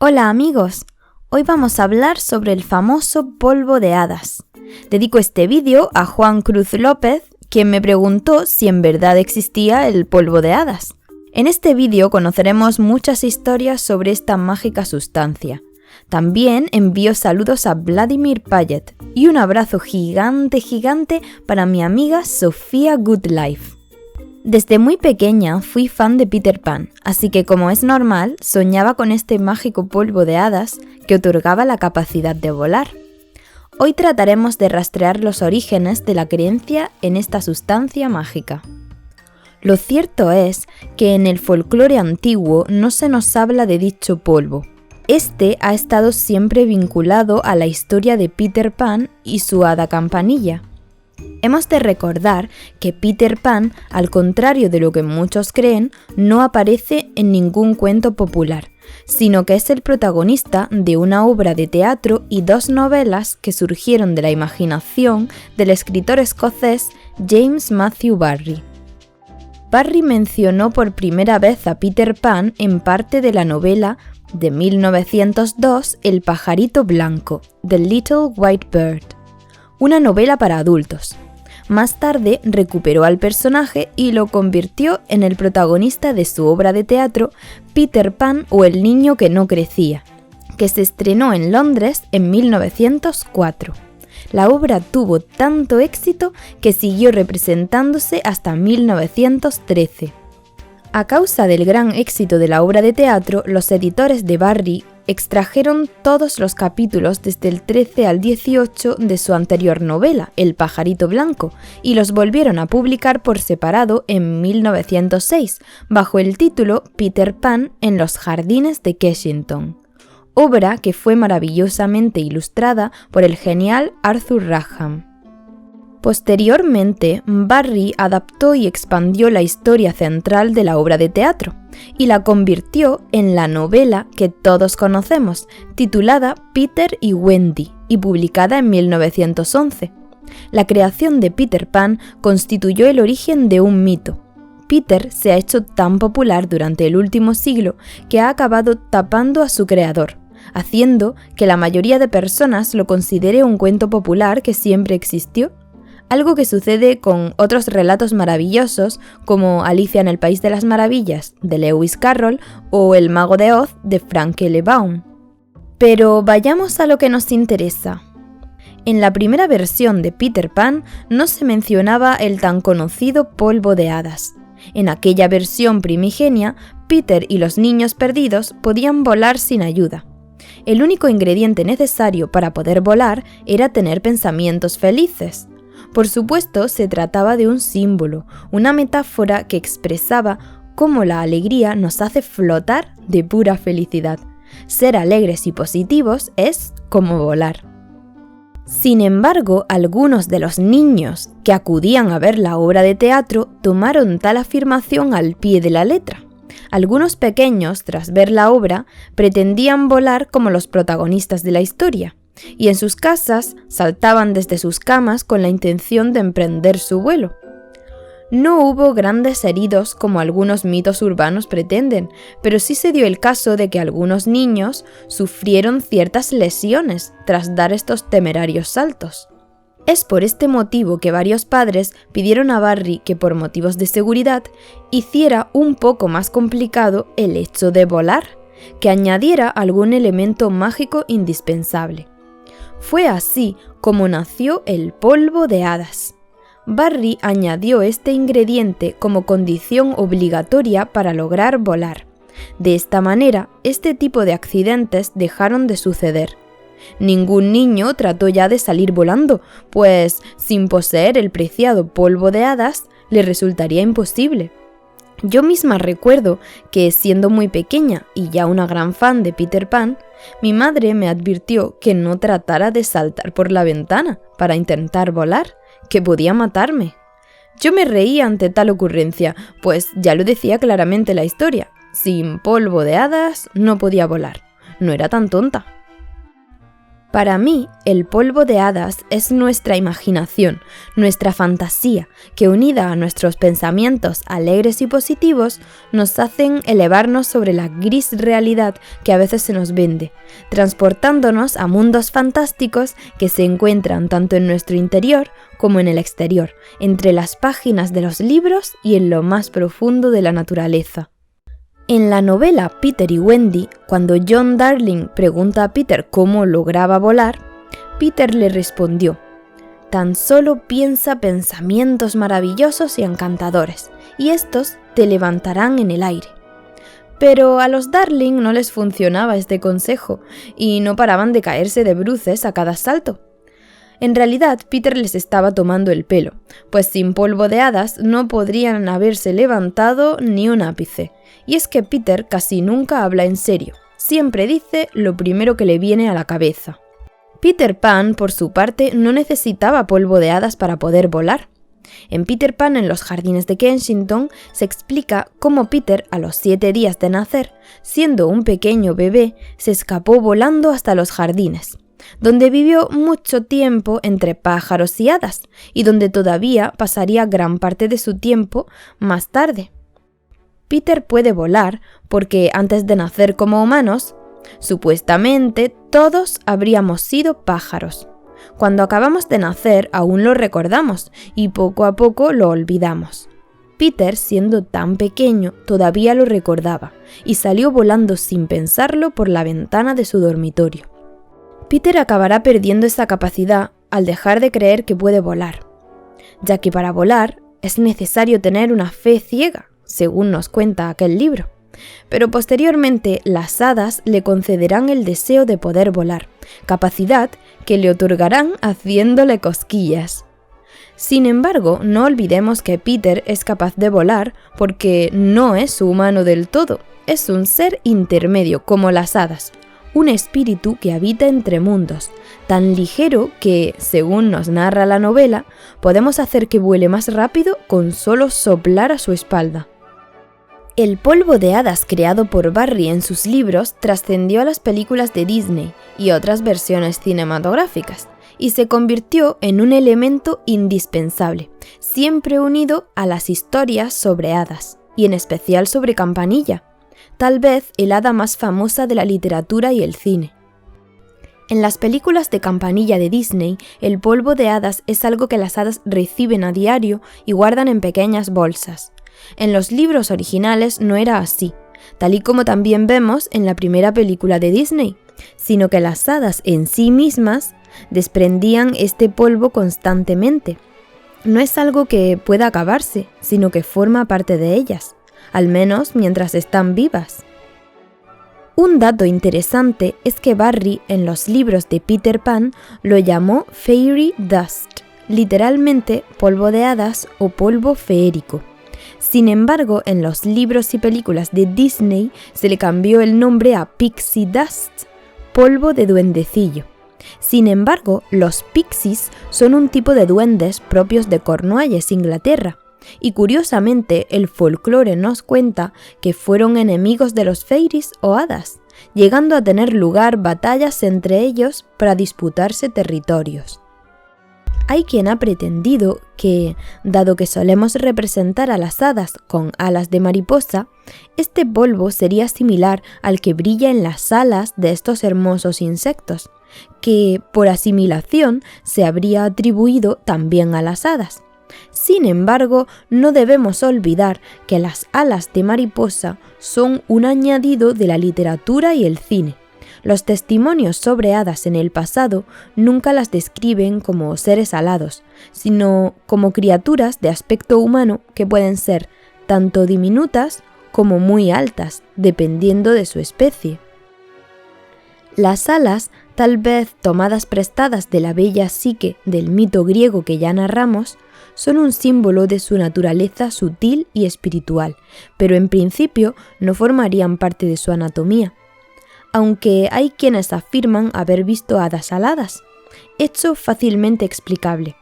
Hola amigos, hoy vamos a hablar sobre el famoso polvo de hadas. Dedico este vídeo a Juan Cruz López, quien me preguntó si en verdad existía el polvo de hadas. En este vídeo conoceremos muchas historias sobre esta mágica sustancia. También envío saludos a Vladimir Payet y un abrazo gigante para mi amiga Sofía Goodlife. Desde muy pequeña fui fan de Peter Pan, así que como es normal, soñaba con este mágico polvo de hadas que otorgaba la capacidad de volar. Hoy trataremos de rastrear los orígenes de la creencia en esta sustancia mágica. Lo cierto es que en el folclore antiguo no se nos habla de dicho polvo. Este ha estado siempre vinculado a la historia de Peter Pan y su hada Campanilla. Hemos de recordar que Peter Pan, al contrario de lo que muchos creen, no aparece en ningún cuento popular, sino que es el protagonista de una obra de teatro y dos novelas que surgieron de la imaginación del escritor escocés James Matthew Barrie. Barrie mencionó por primera vez a Peter Pan en parte de la novela de 1902 El pajarito blanco, The Little White Bird, una novela para adultos. Más tarde recuperó al personaje y lo convirtió en el protagonista de su obra de teatro Peter Pan o el niño que no crecía, que se estrenó en Londres en 1904. La obra tuvo tanto éxito que siguió representándose hasta 1913. A causa del gran éxito de la obra de teatro, los editores de Barrie extrajeron todos los capítulos desde el 13 al 18 de su anterior novela, El pajarito blanco, y los volvieron a publicar por separado en 1906, bajo el título Peter Pan en los jardines de Kensington, obra que fue maravillosamente ilustrada por el genial Arthur Rackham. Posteriormente, Barrie adaptó y expandió la historia central de la obra de teatro y la convirtió en la novela que todos conocemos, titulada Peter y Wendy y publicada en 1911. La creación de Peter Pan constituyó el origen de un mito. Peter se ha hecho tan popular durante el último siglo que ha acabado tapando a su creador, haciendo que la mayoría de personas lo considere un cuento popular que siempre existió. Algo que sucede con otros relatos maravillosos como Alicia en el País de las Maravillas, de Lewis Carroll, o El Mago de Oz, de Frank L. Baum. Pero vayamos a lo que nos interesa. En la primera versión de Peter Pan no se mencionaba el tan conocido polvo de hadas. En aquella versión primigenia, Peter y los niños perdidos podían volar sin ayuda. El único ingrediente necesario para poder volar era tener pensamientos felices. Por supuesto, se trataba de un símbolo, una metáfora que expresaba cómo la alegría nos hace flotar de pura felicidad. Ser alegres y positivos es como volar. Sin embargo, algunos de los niños que acudían a ver la obra de teatro tomaron tal afirmación al pie de la letra. Algunos pequeños, tras ver la obra, pretendían volar como los protagonistas de la historia, y en sus casas saltaban desde sus camas con la intención de emprender su vuelo. No hubo grandes heridos como algunos mitos urbanos pretenden, pero sí se dio el caso de que algunos niños sufrieron ciertas lesiones tras dar estos temerarios saltos. Es por este motivo que varios padres pidieron a Barrie que por motivos de seguridad hiciera un poco más complicado el hecho de volar, que añadiera algún elemento mágico indispensable. Fue así como nació el polvo de hadas. Barrie añadió este ingrediente como condición obligatoria para lograr volar. De esta manera, este tipo de accidentes dejaron de suceder. Ningún niño trató ya de salir volando, pues sin poseer el preciado polvo de hadas le resultaría imposible. Yo misma recuerdo que, siendo muy pequeña y ya una gran fan de Peter Pan, mi madre me advirtió que no tratara de saltar por la ventana para intentar volar, que podía matarme. Yo me reía ante tal ocurrencia, pues ya lo decía claramente la historia: sin polvo de hadas no podía volar. No era tan tonta. Para mí, el polvo de hadas es nuestra imaginación, nuestra fantasía, que unida a nuestros pensamientos alegres y positivos, nos hacen elevarnos sobre la gris realidad que a veces se nos vende, transportándonos a mundos fantásticos que se encuentran tanto en nuestro interior como en el exterior, entre las páginas de los libros y en lo más profundo de la naturaleza. En la novela Peter y Wendy, cuando John Darling pregunta a Peter cómo lograba volar, Peter le respondió: «Tan solo piensa pensamientos maravillosos y encantadores, y estos te levantarán en el aire». Pero a los Darling no les funcionaba este consejo, y no paraban de caerse de bruces a cada salto. En realidad, Peter les estaba tomando el pelo, pues sin polvo de hadas no podrían haberse levantado ni un ápice. Y es que Peter casi nunca habla en serio, siempre dice lo primero que le viene a la cabeza. Peter Pan, por su parte, no necesitaba polvo de hadas para poder volar. En Peter Pan en los jardines de Kensington se explica cómo Peter, a los 7 días de nacer, siendo un pequeño bebé, se escapó volando hasta los jardines, donde vivió mucho tiempo entre pájaros y hadas, y donde todavía pasaría gran parte de su tiempo más tarde. Peter puede volar porque antes de nacer como humanos, supuestamente todos habríamos sido pájaros. Cuando acabamos de nacer aún lo recordamos y poco a poco lo olvidamos. Peter, siendo tan pequeño, todavía lo recordaba y salió volando sin pensarlo por la ventana de su dormitorio. Peter acabará perdiendo esa capacidad al dejar de creer que puede volar, ya que para volar es necesario tener una fe ciega, según nos cuenta aquel libro. Pero posteriormente las hadas le concederán el deseo de poder volar, capacidad que le otorgarán haciéndole cosquillas. Sin embargo, no olvidemos que Peter es capaz de volar porque no es humano del todo, es un ser intermedio como las hadas, un espíritu que habita entre mundos, tan ligero que, según nos narra la novela, podemos hacer que vuele más rápido con solo soplar a su espalda. El polvo de hadas creado por Barrie en sus libros trascendió a las películas de Disney y otras versiones cinematográficas, y se convirtió en un elemento indispensable, siempre unido a las historias sobre hadas, y en especial sobre Campanilla, tal vez el hada más famosa de la literatura y el cine. En las películas de Campanilla de Disney, el polvo de hadas es algo que las hadas reciben a diario y guardan en pequeñas bolsas. En los libros originales no era así, tal y como también vemos en la primera película de Disney, sino que las hadas en sí mismas desprendían este polvo constantemente. No es algo que pueda acabarse, sino que forma parte de ellas, al menos mientras están vivas. Un dato interesante es que Barrie en los libros de Peter Pan lo llamó Fairy Dust, literalmente polvo de hadas o polvo feérico. Sin embargo, en los libros y películas de Disney se le cambió el nombre a Pixie Dust, polvo de duendecillo. Sin embargo, los pixies son un tipo de duendes propios de Cornualles, Inglaterra, y curiosamente el folclore nos cuenta que fueron enemigos de los fairies o hadas, llegando a tener lugar batallas entre ellos para disputarse territorios. Hay quien ha pretendido que, dado que solemos representar a las hadas con alas de mariposa, este polvo sería similar al que brilla en las alas de estos hermosos insectos, que, por asimilación, se habría atribuido también a las hadas. Sin embargo, no debemos olvidar que las alas de mariposa son un añadido de la literatura y el cine. Los testimonios sobre hadas en el pasado nunca las describen como seres alados, sino como criaturas de aspecto humano que pueden ser tanto diminutas como muy altas, dependiendo de su especie. Las alas, tal vez tomadas prestadas de la bella Psique del mito griego que ya narramos, son un símbolo de su naturaleza sutil y espiritual, pero en principio no formarían parte de su anatomía. Aunque hay quienes afirman haber visto hadas aladas, hecho fácilmente explicable.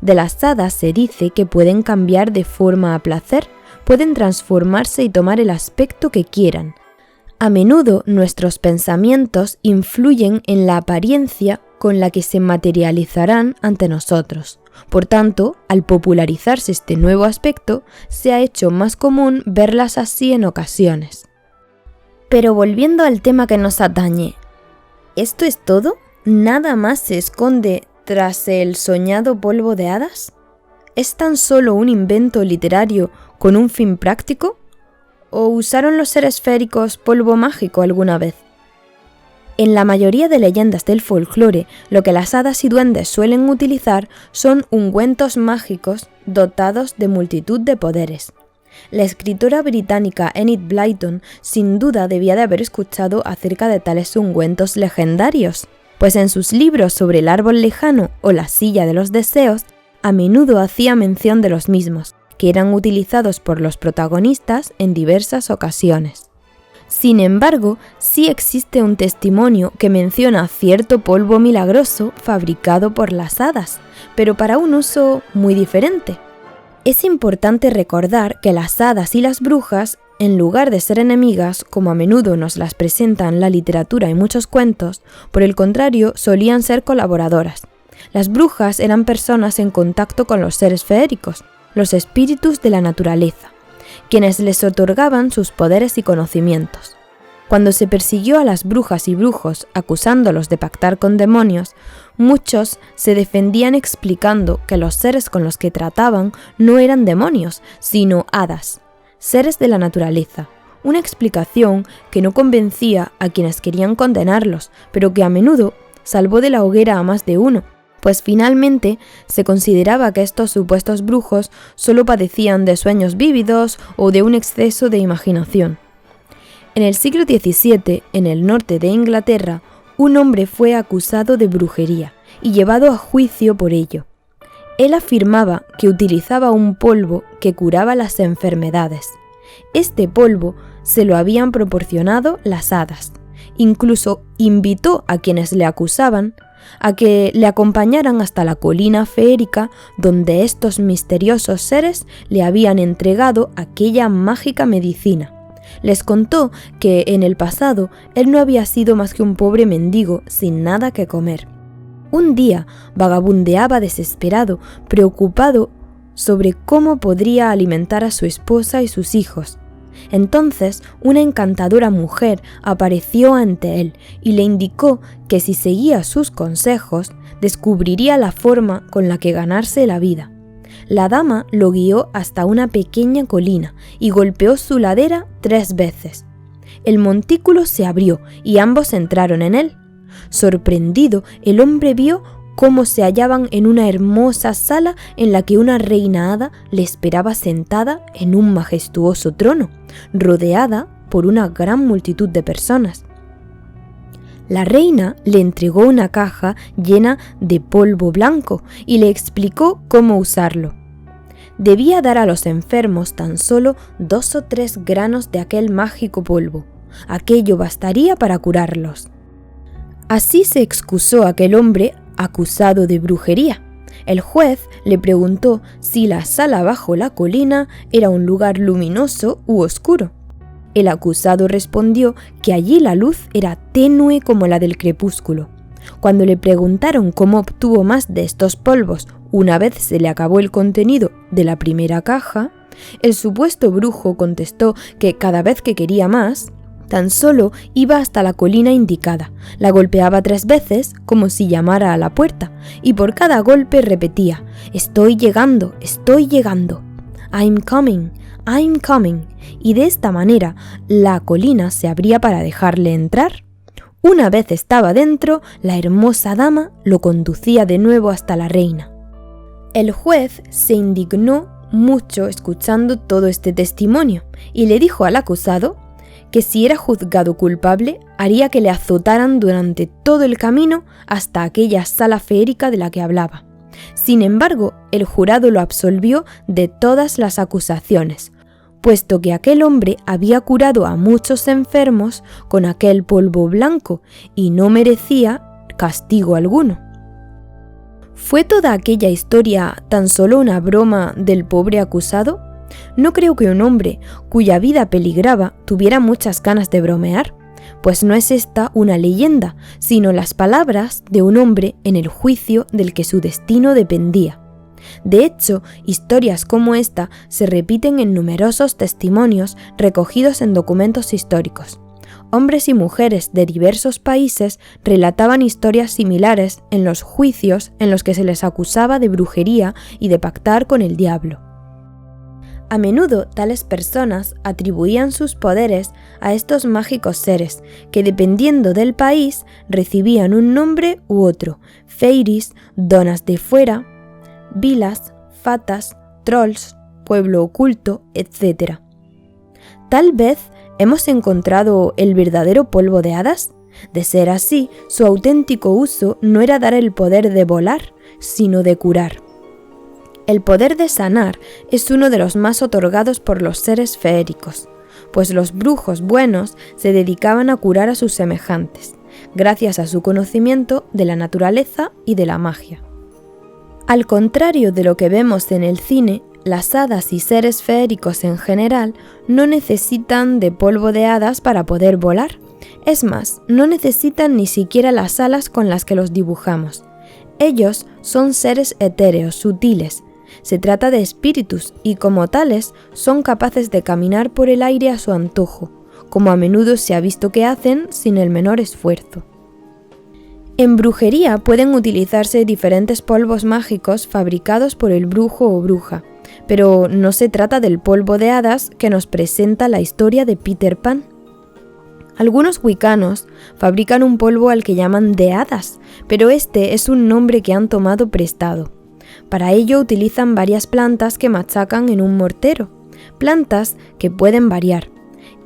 De las hadas se dice que pueden cambiar de forma a placer, pueden transformarse y tomar el aspecto que quieran. A menudo nuestros pensamientos influyen en la apariencia con la que se materializarán ante nosotros. Por tanto, al popularizarse este nuevo aspecto, se ha hecho más común verlas así en ocasiones. Pero volviendo al tema que nos atañe, ¿esto es todo? ¿Nada más se esconde tras el soñado polvo de hadas? ¿Es tan solo un invento literario con un fin práctico? ¿O usaron los seres féricos polvo mágico alguna vez? En la mayoría de leyendas del folclore, lo que las hadas y duendes suelen utilizar son ungüentos mágicos dotados de multitud de poderes. La escritora británica Enid Blyton sin duda debía de haber escuchado acerca de tales ungüentos legendarios, pues en sus libros sobre el árbol lejano o la silla de los deseos, a menudo hacía mención de los mismos, que eran utilizados por los protagonistas en diversas ocasiones. Sin embargo, sí existe un testimonio que menciona cierto polvo milagroso fabricado por las hadas, pero para un uso muy diferente. Es importante recordar que las hadas y las brujas, en lugar de ser enemigas, como a menudo nos las presentan la literatura y muchos cuentos, por el contrario, solían ser colaboradoras. Las brujas eran personas en contacto con los seres feéricos, los espíritus de la naturaleza, quienes les otorgaban sus poderes y conocimientos. Cuando se persiguió a las brujas y brujos acusándolos de pactar con demonios, muchos se defendían explicando que los seres con los que trataban no eran demonios, sino hadas, seres de la naturaleza, una explicación que no convencía a quienes querían condenarlos, pero que a menudo salvó de la hoguera a más de uno, pues finalmente se consideraba que estos supuestos brujos solo padecían de sueños vívidos o de un exceso de imaginación. En el siglo XVII, en el norte de Inglaterra, un hombre fue acusado de brujería y llevado a juicio por ello. Él afirmaba que utilizaba un polvo que curaba las enfermedades. Este polvo se lo habían proporcionado las hadas. Incluso invitó a quienes le acusaban a que le acompañaran hasta la colina feérica donde estos misteriosos seres le habían entregado aquella mágica medicina. Les contó que en el pasado él no había sido más que un pobre mendigo sin nada que comer. Un día vagabundeaba desesperado, preocupado sobre cómo podría alimentar a su esposa y sus hijos. Entonces una encantadora mujer apareció ante él y le indicó que si seguía sus consejos, descubriría la forma con la que ganarse la vida. La dama lo guió hasta una pequeña colina y golpeó su ladera 3 veces. El montículo se abrió y ambos entraron en él. Sorprendido, el hombre vio cómo se hallaban en una hermosa sala en la que una reina hada le esperaba sentada en un majestuoso trono, rodeada por una gran multitud de personas. La reina le entregó una caja llena de polvo blanco y le explicó cómo usarlo. Debía dar a los enfermos tan solo 2 o 3 granos de aquel mágico polvo. Aquello bastaría para curarlos. Así se excusó aquel hombre acusado de brujería. El juez le preguntó si la sala bajo la colina era un lugar luminoso u oscuro. El acusado respondió que allí la luz era tenue como la del crepúsculo. Cuando le preguntaron cómo obtuvo más de estos polvos una vez se le acabó el contenido de la primera caja, el supuesto brujo contestó que cada vez que quería más, tan solo iba hasta la colina indicada, la golpeaba 3 veces como si llamara a la puerta, y por cada golpe repetía: «Estoy llegando, estoy llegando. I'm coming, I'm coming», y de esta manera la colina se abría para dejarle entrar. Una vez estaba dentro, la hermosa dama lo conducía de nuevo hasta la reina. El juez se indignó mucho escuchando todo este testimonio y le dijo al acusado que si era juzgado culpable, haría que le azotaran durante todo el camino hasta aquella sala feérica de la que hablaba. Sin embargo, el jurado lo absolvió de todas las acusaciones, puesto que aquel hombre había curado a muchos enfermos con aquel polvo blanco y no merecía castigo alguno. ¿Fue toda aquella historia tan solo una broma del pobre acusado? No creo que un hombre cuya vida peligraba tuviera muchas ganas de bromear. pues no es esta una leyenda, sino las palabras de un hombre en el juicio del que su destino dependía. De hecho, historias como esta se repiten en numerosos testimonios recogidos en documentos históricos. Hombres y mujeres de diversos países relataban historias similares en los juicios en los que se les acusaba de brujería y de pactar con el diablo. A menudo tales personas atribuían sus poderes a estos mágicos seres, que dependiendo del país recibían un nombre u otro: fairies, donas de fuera, vilas, fatas, trolls, pueblo oculto, etc. Tal vez hemos encontrado el verdadero polvo de hadas. De ser así, su auténtico uso no era dar el poder de volar, sino de curar. El poder de sanar es uno de los más otorgados por los seres feéricos, pues los brujos buenos se dedicaban a curar a sus semejantes, gracias a su conocimiento de la naturaleza y de la magia. Al contrario de lo que vemos en el cine, las hadas y seres feéricos en general no necesitan de polvo de hadas para poder volar. Es más, no necesitan ni siquiera las alas con las que los dibujamos. Ellos son seres etéreos, sutiles. Se trata de espíritus y, como tales, son capaces de caminar por el aire a su antojo, como a menudo se ha visto que hacen sin el menor esfuerzo. En brujería pueden utilizarse diferentes polvos mágicos fabricados por el brujo o bruja, pero no se trata del polvo de hadas que nos presenta la historia de Peter Pan. Algunos wiccanos fabrican un polvo al que llaman de hadas, pero este es un nombre que han tomado prestado. Para ello utilizan varias plantas que machacan en un mortero, plantas que pueden variar.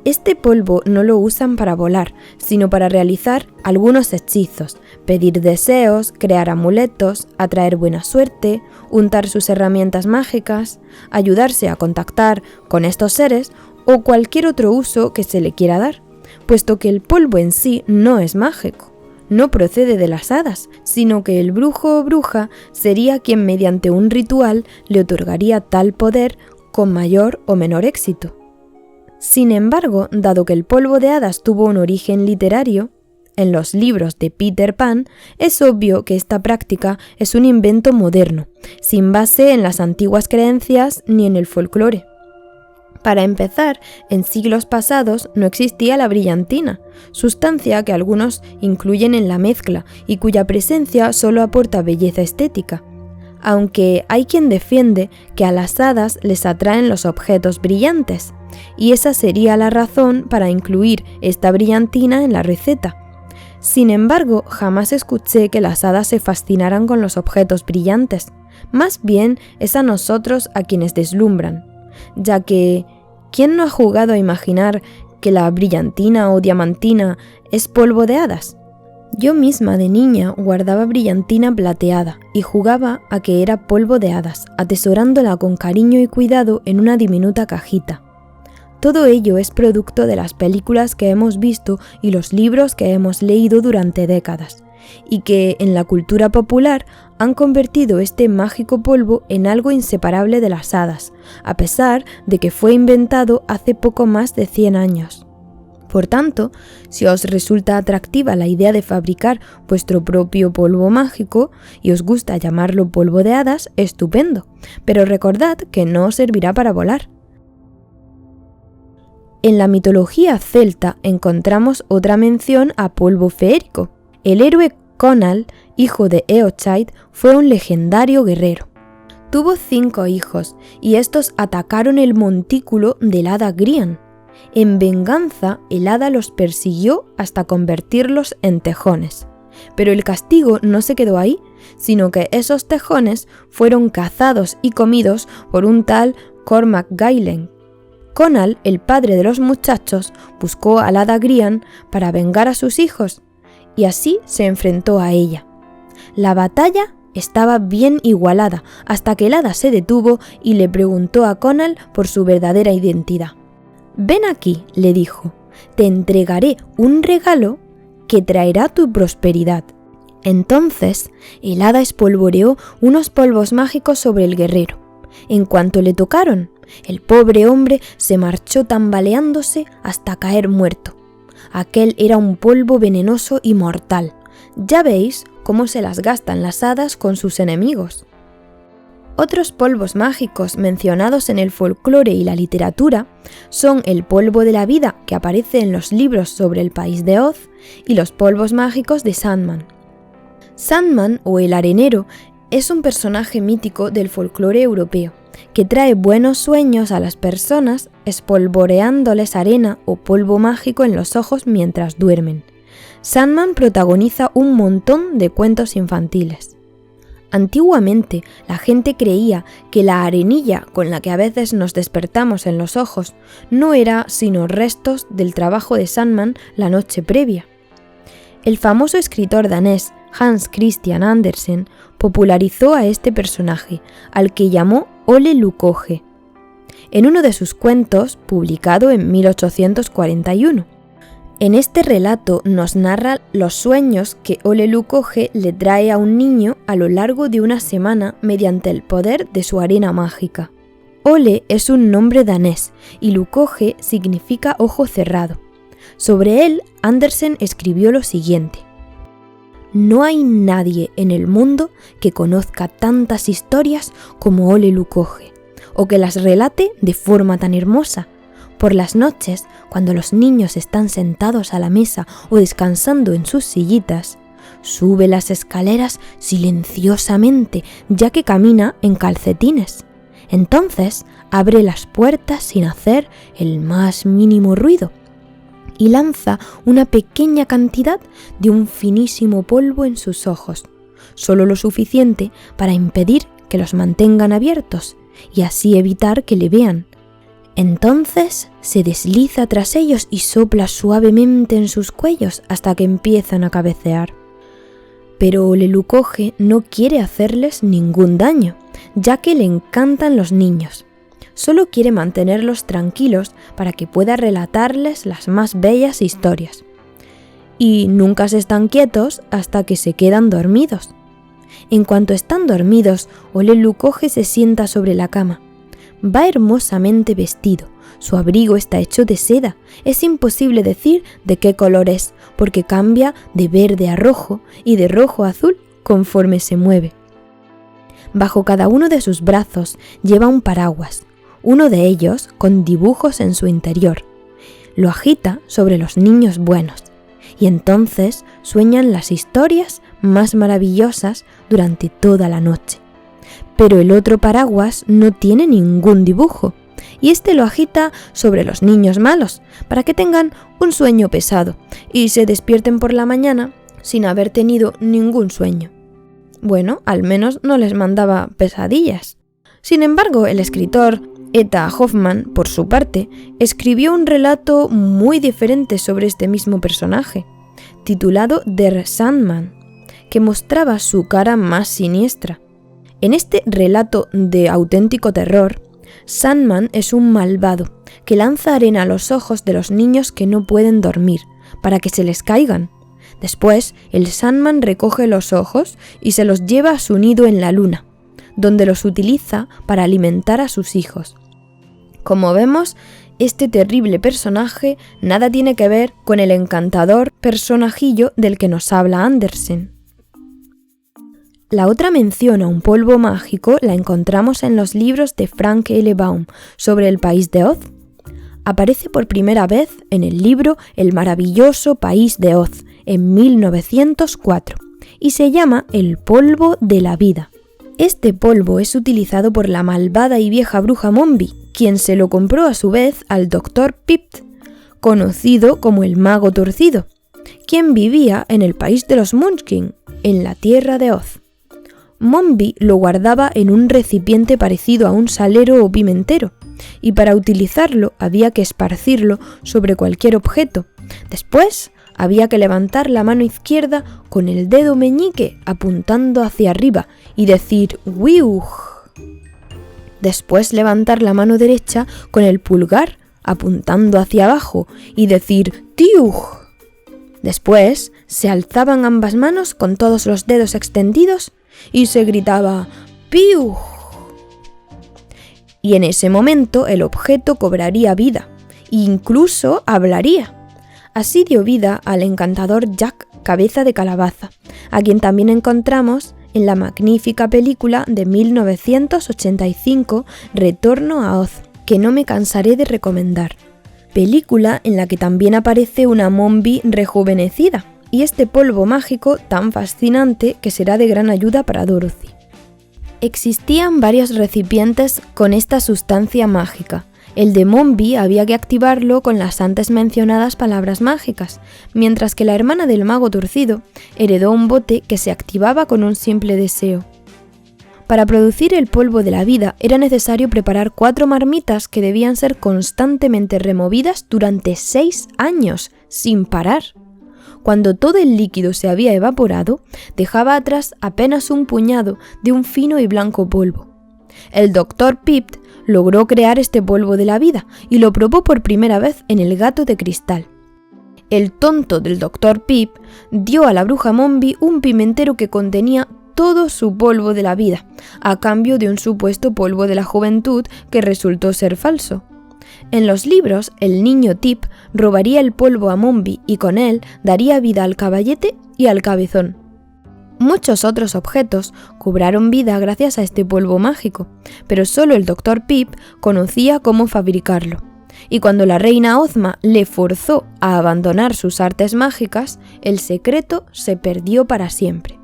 Este polvo no lo usan para volar, sino para realizar algunos hechizos, pedir deseos, crear amuletos, atraer buena suerte, untar sus herramientas mágicas, ayudarse a contactar con estos seres o cualquier otro uso que se le quiera dar, puesto que el polvo en sí no es mágico. No procede de las hadas, sino que el brujo o bruja sería quien mediante un ritual le otorgaría tal poder con mayor o menor éxito. Sin embargo, dado que el polvo de hadas tuvo un origen literario, en los libros de Peter Pan, es obvio que esta práctica es un invento moderno, sin base en las antiguas creencias ni en el folclore. Para empezar, en siglos pasados no existía la brillantina, sustancia que algunos incluyen en la mezcla y cuya presencia solo aporta belleza estética, aunque hay quien defiende que a las hadas les atraen los objetos brillantes, y esa sería la razón para incluir esta brillantina en la receta. Sin embargo, jamás escuché que las hadas se fascinaran con los objetos brillantes, más bien es a nosotros a quienes deslumbran, ya que ¿quién no ha jugado a imaginar que la brillantina o diamantina es polvo de hadas? Yo misma de niña guardaba brillantina plateada y jugaba a que era polvo de hadas, atesorándola con cariño y cuidado en una diminuta cajita. Todo ello es producto de las películas que hemos visto y los libros que hemos leído durante décadas, y que en la cultura popular han convertido este mágico polvo en algo inseparable de las hadas, a pesar de que fue inventado hace poco más de 100 años. Por tanto, si os resulta atractiva la idea de fabricar vuestro propio polvo mágico y os gusta llamarlo polvo de hadas, estupendo, pero recordad que no os servirá para volar. En la mitología celta encontramos otra mención a polvo feérico. El héroe Conall, hijo de Eochaid, fue un legendario guerrero. Tuvo 5 hijos y estos atacaron el montículo del hada Grian. En venganza, el hada los persiguió hasta convertirlos en tejones. Pero el castigo no se quedó ahí, sino que esos tejones fueron cazados y comidos por un tal Cormac Gailen. Conall, el padre de los muchachos, buscó al hada Grian para vengar a sus hijos, y así se enfrentó a ella. La batalla estaba bien igualada, hasta que el hada se detuvo y le preguntó a Conall por su verdadera identidad. «Ven aquí», le dijo, «te entregaré un regalo que traerá tu prosperidad». Entonces, el hada espolvoreó unos polvos mágicos sobre el guerrero. En cuanto le tocaron, el pobre hombre se marchó tambaleándose hasta caer muerto. aquel era un polvo venenoso y mortal. Ya veis cómo se las gastan las hadas con sus enemigos. Otros polvos mágicos mencionados en el folclore y la literatura son el polvo de la vida que aparece en los libros sobre el país de Oz y los polvos mágicos de Sandman. Sandman, o el arenero, es un personaje mítico del folclore europeo que trae buenos sueños a las personas espolvoreándoles arena o polvo mágico en los ojos mientras duermen. Sandman protagoniza un montón de cuentos infantiles. Antiguamente, la gente creía que la arenilla con la que a veces nos despertamos en los ojos no era sino restos del trabajo de Sandman la noche previa. El famoso escritor danés Hans Christian Andersen popularizó a este personaje, al que llamó Ole Lukoge, en uno de sus cuentos publicado en 1841. En este relato nos narra los sueños que Ole Lukoge le trae a un niño a lo largo de una semana mediante el poder de su arena mágica. Ole es un nombre danés y Lukoge significa ojo cerrado. Sobre él, Andersen escribió lo siguiente: no hay nadie en el mundo que conozca tantas historias como Ole Lukoge, o que las relate de forma tan hermosa. Por las noches, cuando los niños están sentados a la mesa o descansando en sus sillitas, sube las escaleras silenciosamente, ya que camina en calcetines. Entonces, abre las puertas sin hacer el más mínimo ruido y lanza una pequeña cantidad de un finísimo polvo en sus ojos, solo lo suficiente para impedir que los mantengan abiertos y así evitar que le vean. Entonces se desliza tras ellos y sopla suavemente en sus cuellos hasta que empiezan a cabecear. Pero Ole Lukoge no quiere hacerles ningún daño, ya que le encantan los niños. Solo quiere mantenerlos tranquilos para que pueda relatarles las más bellas historias. Y nunca se están quietos hasta que se quedan dormidos. En cuanto están dormidos, Ole Lukoge se sienta sobre la cama. Va hermosamente vestido, su abrigo está hecho de seda, es imposible decir de qué color es, porque cambia de verde a rojo y de rojo a azul conforme se mueve. Bajo cada uno de sus brazos lleva un paraguas, uno de ellos con dibujos en su interior. Lo agita sobre los niños buenos, y entonces sueñan las historias más maravillosas durante toda la noche. Pero el otro paraguas no tiene ningún dibujo, y este lo agita sobre los niños malos, para que tengan un sueño pesado y se despierten por la mañana sin haber tenido ningún sueño. Bueno, al menos no les mandaba pesadillas. Sin embargo, el escritor Eta Hoffmann, por su parte, escribió un relato muy diferente sobre este mismo personaje, titulado Der Sandman, que mostraba su cara más siniestra. En este relato de auténtico terror, Sandman es un malvado que lanza arena a los ojos de los niños que no pueden dormir, para que se les caigan. Después, el Sandman recoge los ojos y se los lleva a su nido en la luna, donde los utiliza para alimentar a sus hijos. Como vemos, este terrible personaje nada tiene que ver con el encantador personajillo del que nos habla Andersen. La otra mención a un polvo mágico la encontramos en los libros de Frank L. Baum sobre el país de Oz. Aparece por primera vez en el libro El maravilloso país de Oz, en 1904, y se llama El polvo de la vida. Este polvo es utilizado por la malvada y vieja bruja Mombi, quien se lo compró a su vez al Dr. Pipt, conocido como el Mago Torcido, quien vivía en el país de los Munchkin, en la tierra de Oz. Mombi lo guardaba en un recipiente parecido a un salero o pimentero, y para utilizarlo había que esparcirlo sobre cualquier objeto. Después había que levantar la mano izquierda con el dedo meñique apuntando hacia arriba y decir ¡wiuj! Después levantar la mano derecha con el pulgar apuntando hacia abajo y decir ¡tiuj! Después se alzaban ambas manos con todos los dedos extendidos y se gritaba ¡piuj! Y en ese momento el objeto cobraría vida e incluso hablaría. Así dio vida al encantador Jack Cabeza de Calabaza, a quien también encontramos en la magnífica película de 1985 Retorno a Oz, que no me cansaré de recomendar. Película en la que también aparece una Mombi rejuvenecida y este polvo mágico tan fascinante que será de gran ayuda para Dorothy. Existían varios recipientes con esta sustancia mágica. El de Mombi había que activarlo con las antes mencionadas palabras mágicas, mientras que la hermana del mago torcido heredó un bote que se activaba con un simple deseo. Para producir el polvo de la vida era necesario preparar 4 marmitas que debían ser constantemente removidas durante 6 años, sin parar. Cuando todo el líquido se había evaporado, dejaba atrás apenas un puñado de un fino y blanco polvo. El Dr. Pipt logró crear este polvo de la vida y lo probó por primera vez en el gato de cristal. El tonto del Dr. Pipt dio a la bruja Mombi un pimentero que contenía todo su polvo de la vida, a cambio de un supuesto polvo de la juventud que resultó ser falso. En los libros, el niño Tip robaría el polvo a Mombi y con él daría vida al caballete y al cabezón. Muchos otros objetos cobraron vida gracias a este polvo mágico, pero solo el Dr. Pipt conocía cómo fabricarlo. Y cuando la reina Ozma le forzó a abandonar sus artes mágicas, el secreto se perdió para siempre.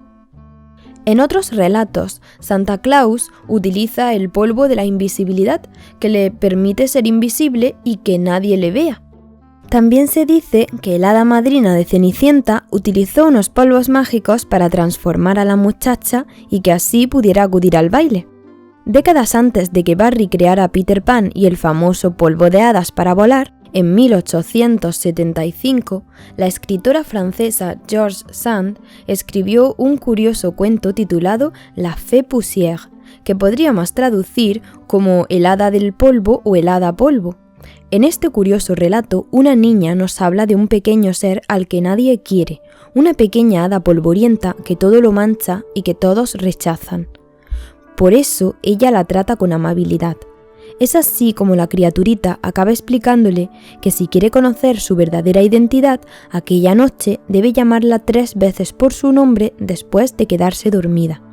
En otros relatos, Santa Claus utiliza el polvo de la invisibilidad, que le permite ser invisible y que nadie le vea. También se dice que el hada madrina de Cenicienta utilizó unos polvos mágicos para transformar a la muchacha y que así pudiera acudir al baile. Décadas antes de que Barry creara Peter Pan y el famoso polvo de hadas para volar, en 1875, la escritora francesa George Sand escribió un curioso cuento titulado La Fée Poussière, que podríamos traducir como el hada del polvo o el hada polvo. En este curioso relato, una niña nos habla de un pequeño ser al que nadie quiere, una pequeña hada polvorienta que todo lo mancha y que todos rechazan. Por eso ella la trata con amabilidad. Es así como la criaturita acaba explicándole que si quiere conocer su verdadera identidad, aquella noche debe llamarla 3 veces por su nombre después de quedarse dormida.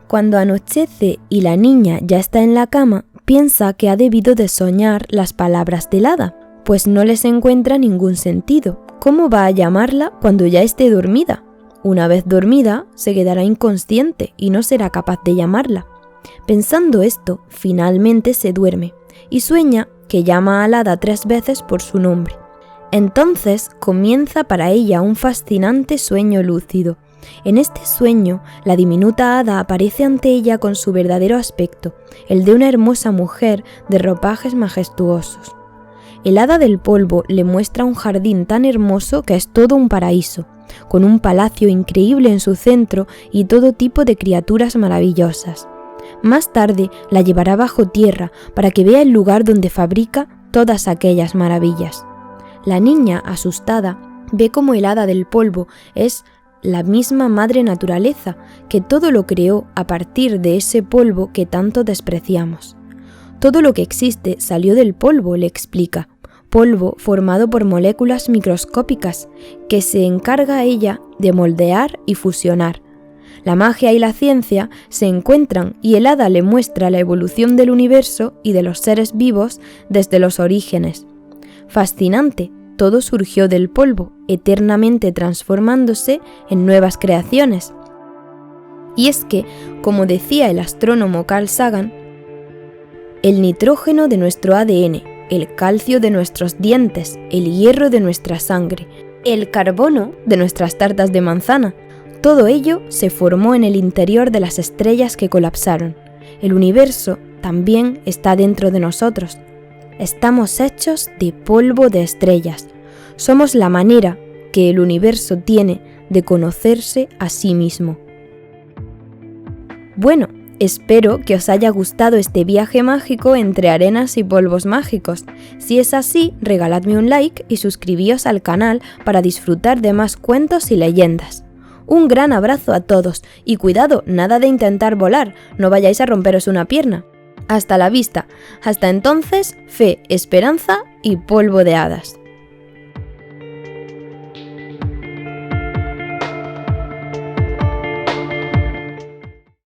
Cuando anochece y la niña ya está en la cama, piensa que ha debido de soñar las palabras del hada, pues no les encuentra ningún sentido. ¿Cómo va a llamarla cuando ya esté dormida? Una vez dormida, se quedará inconsciente y no será capaz de llamarla. Pensando esto, finalmente se duerme y sueña que llama al hada 3 veces por su nombre. Entonces comienza para ella un fascinante sueño lúcido. En este sueño, la diminuta hada aparece ante ella con su verdadero aspecto, el de una hermosa mujer de ropajes majestuosos. El hada del polvo le muestra un jardín tan hermoso que es todo un paraíso, con un palacio increíble en su centro y todo tipo de criaturas maravillosas. Más tarde la llevará bajo tierra para que vea el lugar donde fabrica todas aquellas maravillas. La niña, asustada, ve como el hada del polvo es la misma madre naturaleza que todo lo creó a partir de ese polvo que tanto despreciamos. Todo lo que existe salió del polvo, le explica, polvo formado por moléculas microscópicas que se encarga ella de moldear y fusionar. La magia y la ciencia se encuentran y el hada le muestra la evolución del universo y de los seres vivos desde los orígenes. Fascinante, todo surgió del polvo, eternamente transformándose en nuevas creaciones. Y es que, como decía el astrónomo Carl Sagan, el nitrógeno de nuestro ADN, el calcio de nuestros dientes, el hierro de nuestra sangre, el carbono de nuestras tartas de manzana, todo ello se formó en el interior de las estrellas que colapsaron. El universo también está dentro de nosotros. Estamos hechos de polvo de estrellas. Somos la manera que el universo tiene de conocerse a sí mismo. Bueno, espero que os haya gustado este viaje mágico entre arenas y polvos mágicos. Si es así, regaladme un like y suscribíos al canal para disfrutar de más cuentos y leyendas. Un gran abrazo a todos y cuidado, nada de intentar volar, no vayáis a romperos una pierna. Hasta la vista. Hasta entonces, fe, esperanza y polvo de hadas.